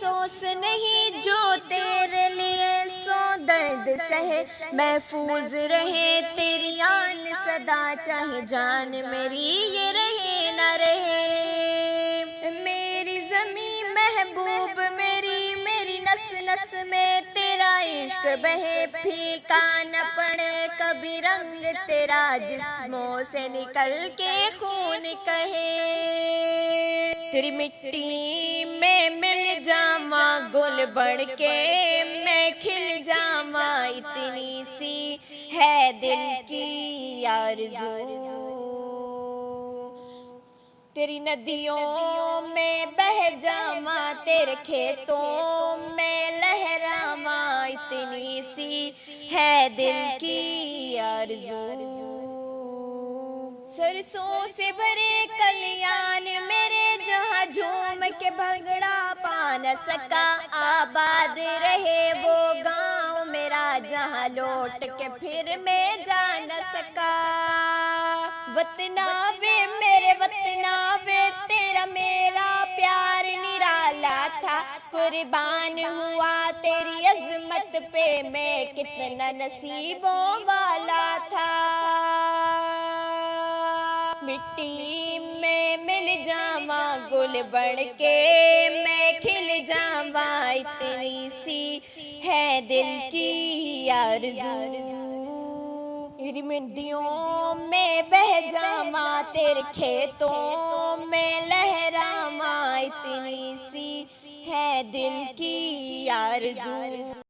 अफसोस नहीं जो तेरे लिए सो दर्द सहे, महफूज रहे तेरी आन सदा, चाहे जान मेरी ये रहे न रहे। मेरी ज़मी महबूब मेरी, मेरी नस नस में तेरा इश्क बहे, फीका न पड़े कभी रंग तेरा जिस्मों से निकल के खून कहे। तेरी मिट्टी में मिल जावा गुल बन के मैं खिल जावा, इतनी सी है दिल की आरज़ू। तेरी नदियों में बह जावा तेरे खेतों में लहरावा, इतनी सी है दिल की आरज़ू। सरसों से भरे कल्याण मेरे जहाँ झूम के भंगड़ा पा न सका, आबाद रहे वो गाँव मेरा जहाँ लौट के फिर मैं जा न सका। वतना वे मेरे वतना वे तेरा मेरा प्यार निराला था, कुर्बान हुआ तेरी अज़मत पे मैं कितना नसीबों वाला था। मिट्टी में मिल जावा गुल बन के मैं खिल जावा, इतनी सी है दिल की आरज़ू। तेरी मंडियों में बह जावा तेरे खेतों में लहरावा, इतनी सी है दिल की आरज़ू।